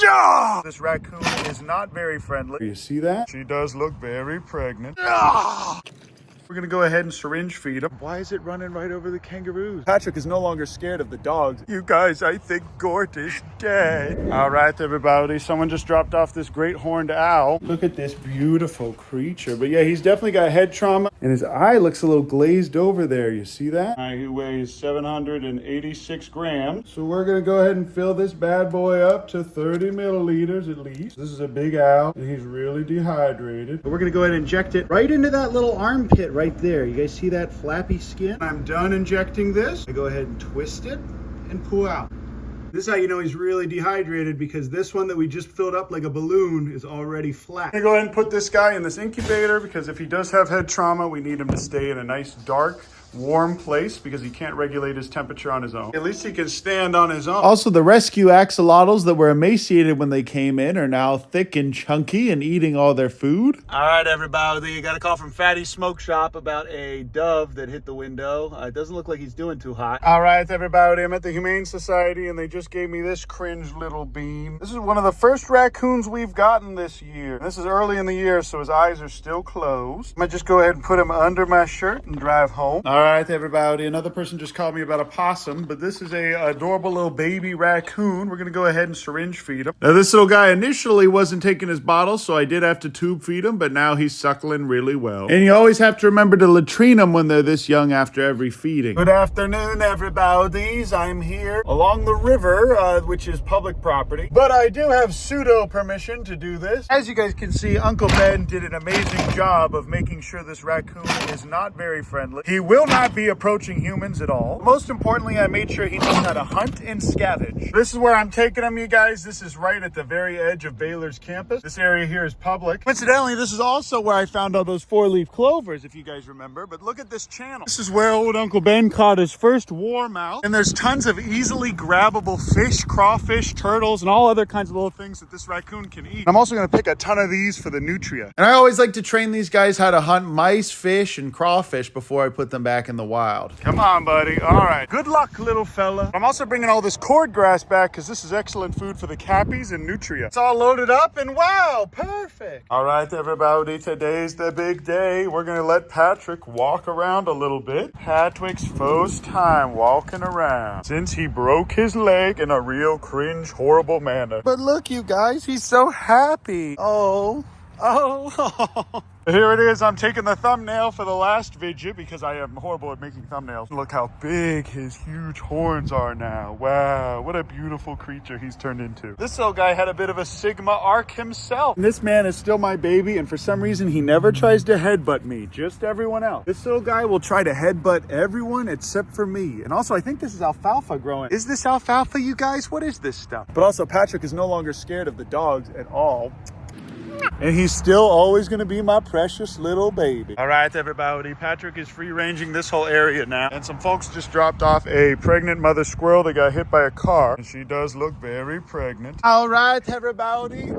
Yeah! This raccoon is not very friendly. You see that? She does look very pregnant. Yeah! We're gonna go ahead and syringe feed him. Why is it running right over the kangaroos? Patrick is no longer scared of the dogs. You guys, I think Gort is dead. All right, everybody. Someone just dropped off this great horned owl. Look at this beautiful creature. But yeah, he's definitely got head trauma. And his eye looks a little glazed over there. You see that? He weighs 786 grams. So we're gonna go ahead and fill this bad boy up to 30 milliliters at least. This is a big owl, and he's really dehydrated. But we're gonna go ahead and inject it right into that little armpit right there. You guys see that flappy skin? I'm done injecting this. I go ahead and twist it and pull out. This is how you know he's really dehydrated, because this one that we just filled up like a balloon is already flat. I'm gonna go ahead and put this guy in this incubator, because if he does have head trauma, we need him to stay in a nice dark, warm place, because he can't regulate his temperature on his own. At least he can stand on his own. Also, the rescue axolotls that were emaciated when they came in are now thick and chunky and eating all their food. All right, everybody, you got a call from Fatty's Smoke Shop about a dove that hit the window. It doesn't look like he's doing too hot. All right, everybody, I'm at the Humane Society, and they just gave me this cringe little bean. This is one of the first raccoons we've gotten this year. This is early in the year, so his eyes are still closed. I might just go ahead and put him under my shirt and drive home. All right, everybody, another person just called me about a possum, but this is a adorable little baby raccoon. We're gonna go ahead and syringe feed him. Now, this little guy initially wasn't taking his bottle, so I did have to tube feed him, but now he's suckling really well. And you always have to remember to latrine them when they're this young after every feeding. Good afternoon, everybody's. I'm here along the river, which is public property, but I do have pseudo permission to do this. As you guys can see, Uncle Ben did an amazing job of making sure this raccoon is not very friendly. He will not be approaching humans at all. Most importantly, I made sure he knows how to hunt and scavenge. This is where I'm taking him, you guys. This is right at the very edge of Baylor's campus. This area here is public. Incidentally, this is also where I found all those 4-leaf clovers, if you guys remember. But look at this channel. This is where old Uncle Ben caught his first warmouth. And there's tons of easily grabbable fish, crawfish, turtles, and all other kinds of little things that this raccoon can eat. I'm also going to pick a ton of these for the nutria. And I always like to train these guys how to hunt mice, fish, and crawfish before I put them back in the wild. Come on, buddy. All right. Good luck, little fella. I'm also bringing all this cord grass back, because this is excellent food for the cappies and nutria. It's all loaded up, and wow, perfect. All right, everybody. Today's the big day. We're going to let Patrick walk around a little bit. Patrick's first time walking around since he broke his leg in a real cringe, horrible manner. But look, you guys, he's so happy. Oh. Here it is. I'm taking the thumbnail for the last video, because I am horrible at making thumbnails. Look how big his huge horns are now. Wow, what a beautiful creature he's turned into. This little guy had a bit of a Sigma arc himself. And this man is still my baby, and for some reason he never tries to headbutt me, just everyone else. This little guy will try to headbutt everyone except for me. And also, I think this is alfalfa growing. Is this alfalfa, you guys? What is this stuff? But also, Patrick is no longer scared of the dogs at all. And he's still always going to be my precious little baby. All right, everybody. Patrick is free-ranging this whole area now. And some folks just dropped off a pregnant mother squirrel that got hit by a car. And she does look very pregnant. All right, everybody.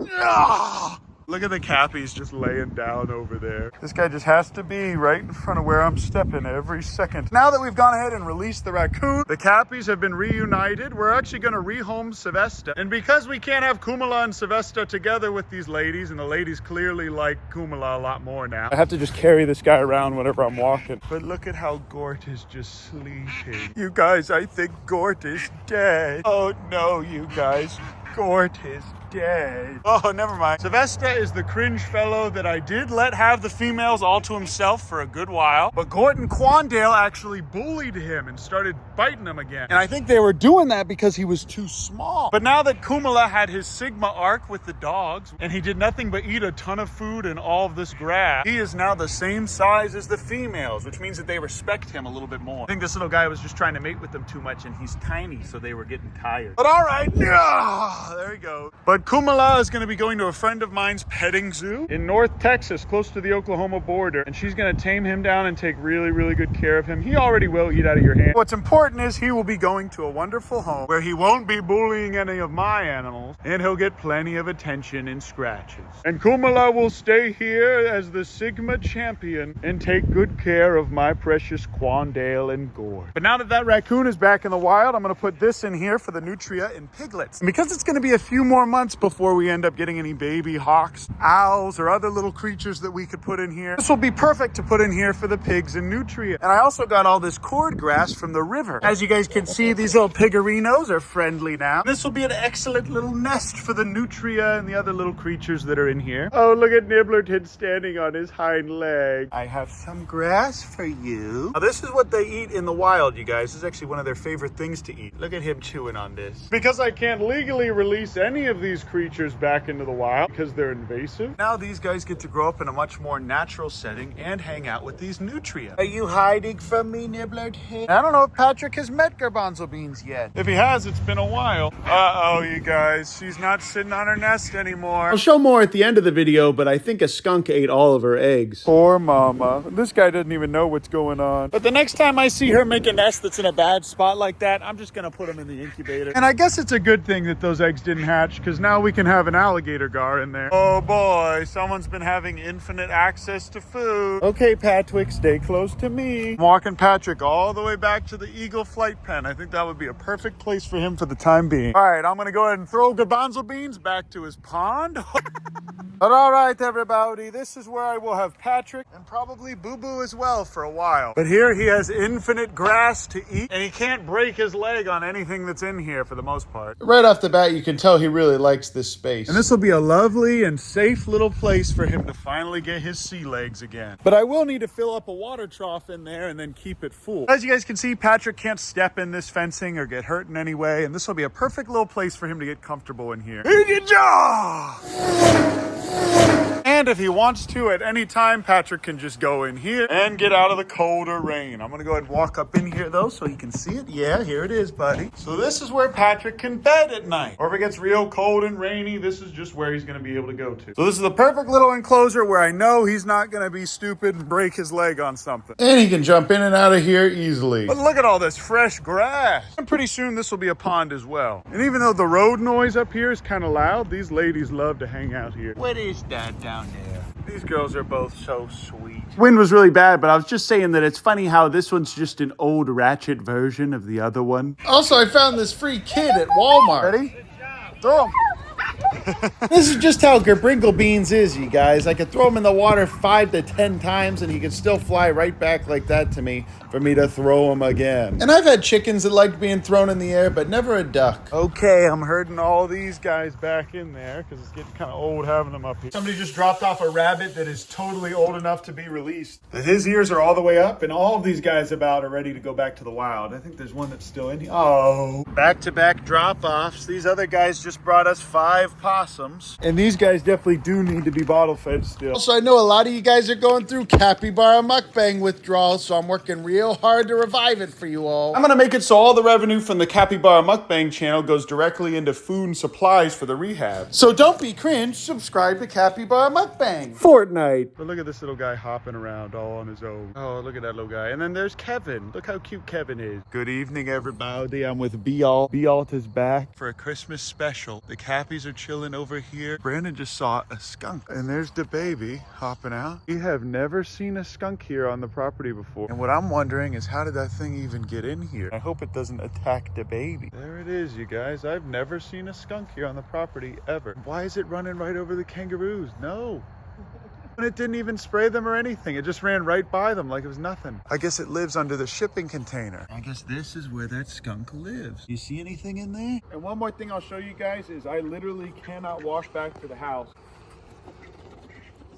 Look at the cappies just laying down over there. This guy just has to be right in front of where I'm stepping every second. Now that we've gone ahead and released the raccoon, the cappies have been reunited. We're actually going to rehome Sylvester. And because we can't have Kumala and Sylvester together with these ladies, and the ladies clearly like Kumala a lot more now, I have to just carry this guy around whenever I'm walking. But look at how Gort is just sleeping. You guys, I think Gort is dead. Oh no, you guys. Gort is dead. Oh, never mind. Sylvester is the cringe fellow that I did let have the females all to himself for a good while. But Gort and Quandale actually bullied him and started biting him again. And I think they were doing that because he was too small. But now that Kumala had his Sigma arc with the dogs, and he did nothing but eat a ton of food and all of this grass, he is now the same size as the females, which means that they respect him a little bit more. I think this little guy was just trying to mate with them too much, and he's tiny, so they were getting tired. But all right, there he goes. But Kumala is going to be going to a friend of mine's petting zoo in North Texas, close to the Oklahoma border. And she's going to tame him down and take really, really good care of him. He already will eat out of your hand. What's important is he will be going to a wonderful home where he won't be bullying any of my animals, and he'll get plenty of attention and scratches. And Kumala will stay here as the Sigma champion and take good care of my precious Quandale and Gort. But now that that raccoon is back in the wild, I'm going to put this in here for the nutria and piglets. And because it's going to be a few more more months before we end up getting any baby hawks, owls, or other little creatures that we could put in here. This will be perfect to put in here for the pigs and nutria. And I also got all this cord grass from the river. As you guys can see, these little pigarinos are friendly now. This will be an excellent little nest for the nutria and the other little creatures that are in here. Oh, look at Nibblerton standing on his hind leg. I have some grass for you. Now, this is what they eat in the wild, you guys. This is actually one of their favorite things to eat. Look at him chewing on this. Because I can't legally release any of these creatures back into the wild because they're invasive. Now these guys get to grow up in a much more natural setting and hang out with these nutria. Are you hiding from me, Nibblerton? I don't know if Patrick has met garbanzo beans yet. If he has, it's been a while. Uh-oh, you guys. She's not sitting on her nest anymore. I'll show more at the end of the video, but I think a skunk ate all of her eggs. Poor mama. This guy doesn't even know what's going on. But the next time I see her make a nest that's in a bad spot like that, I'm just gonna put them in the incubator. And I guess it's a good thing that those eggs didn't hatch, because now we can have an alligator gar in there. Oh boy, someone's been having infinite access to food. Okay, Patrick, stay close to me. I'm walking Patrick all the way back to the eagle flight pen. I think that would be a perfect place for him for the time being. All right, I'm gonna go ahead and throw garbanzo beans back to his pond. But all right, everybody, this is where I will have Patrick and probably Boo Boo as well for a while. But here he has infinite grass to eat, and he can't break his leg on anything that's in here for the most part. Right off the bat, you can tell he really likes this space. And this will be a lovely and safe little place for him to finally get his sea legs again. But I will need to fill up a water trough in there and then keep it full. As you guys can see, Patrick can't step in this fencing or get hurt in any way, and this will be a perfect little place for him to get comfortable in here. And if he wants to at any time, Patrick can just go in here and get out of the cold or rain. I'm gonna go ahead and walk up in here though so you can see it. Yeah, here it is, buddy. So this is where Patrick can bed at night. Or if it gets real cold and rainy, this is just where he's gonna be able to go to. So this is the perfect little enclosure where I know he's not gonna be stupid and break his leg on something. And he can jump in and out of here easily. But look at all this fresh grass. And pretty soon this will be a pond as well. And even though the road noise up here is kind of loud, these ladies love to hang out here. What is that down there? These girls are both so sweet. Wind was really bad, but I was just saying that it's funny how this one's just an old ratchet version of the other one. Also, I found this free kid at Walmart. Ready? Throw him. This is just how Gerbringle Beans is, you guys. I could throw him in the water 5 to 10 times and he could still fly right back like that to me for me to throw him again. And I've had chickens that liked being thrown in the air, but never a duck. Okay, I'm herding all these guys back in there because it's getting kind of old having them up here. Somebody just dropped off a rabbit that is totally old enough to be released. His ears are all the way up and all of these guys about are ready to go back to the wild. I think there's one that's still in here. Oh, back-to-back drop-offs. These other guys just brought us 5 possums. And these guys definitely do need to be bottle fed still. Also, I know a lot of you guys are going through capybara mukbang withdrawals, so I'm working real hard to revive it for you all. I'm gonna make it so all the revenue from the capybara mukbang channel goes directly into food and supplies for the rehab. So don't be cringe, subscribe to capybara mukbang. Fortnite. But look at this little guy hopping around all on his own. Oh, look at that little guy. And then there's Kevin. Look how cute Kevin is. Good evening, everybody. I'm with B-Alt. B-Alt is back for a Christmas special. The cappies are chilling over here. Brandon just saw a skunk. And there's the baby hopping out. We have never seen a skunk here on the property before. And what I'm wondering is how did that thing even get in here? I hope it doesn't attack the baby. There it is, you guys. I've never seen a skunk here on the property ever. Why is it running right over the kangaroos? No. And it didn't even spray them or anything. It just ran right by them like it was nothing. I guess it lives under the shipping container. I guess this is where that skunk lives. You see anything in there? And one more thing I'll show you guys is I literally cannot walk back to the house.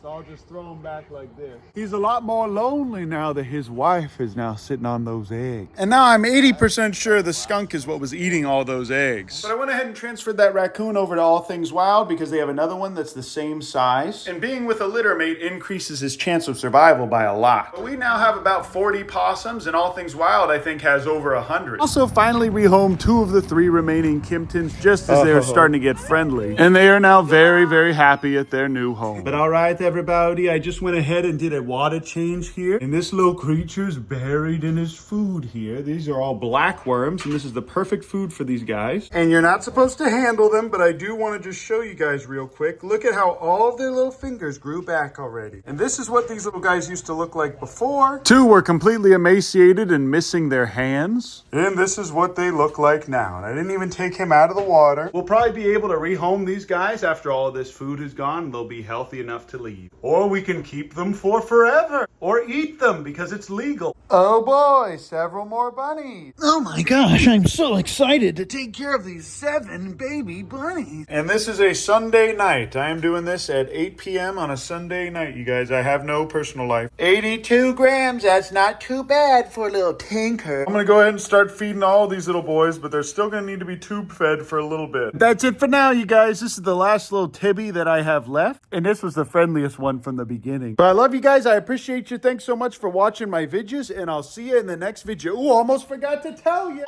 So I'll just throw him back like this. He's a lot more lonely now that his wife is now sitting on those eggs. And now I'm 80% sure the skunk is what was eating all those eggs. But I went ahead and transferred that raccoon over to All Things Wild because they have another one that's the same size. And being with a litter mate increases his chance of survival by a lot. But we now have about 40 possums, and All Things Wild, I think, has over 100. Also finally rehomed 2 of the 3 remaining Kimptons just as they were starting to get friendly. And they are now very, very happy at their new home. But all right, everybody. I just went ahead and did a water change here. And this little creature's buried in his food here. These are all black worms, and this is the perfect food for these guys. And you're not supposed to handle them, but I do want to just show you guys real quick. Look at how all of their little fingers grew back already. And this is what these little guys used to look like before. Two were completely emaciated and missing their hands. And this is what they look like now. And I didn't even take him out of the water. We'll probably be able to rehome these guys after all of this food is gone. They'll be healthy enough to leave. Or we can keep them for forever. Or eat them because it's legal. Oh boy, several more bunnies. Oh my gosh, I'm so excited to take care of these 7 baby bunnies. And this is a Sunday night. I am doing this at 8 p.m. on a Sunday night, you guys. I have no personal life. 82 grams, that's not too bad for a little tinker. I'm gonna go ahead and start feeding all these little boys, but they're still gonna need to be tube fed for a little bit. That's it for now, you guys. This is the last little Tibby that I have left, and this was the friendliest one from the beginning. But I love you guys. I appreciate you. Thanks so much for watching my videos, and I'll see you in the next video. Ooh, almost forgot to tell you.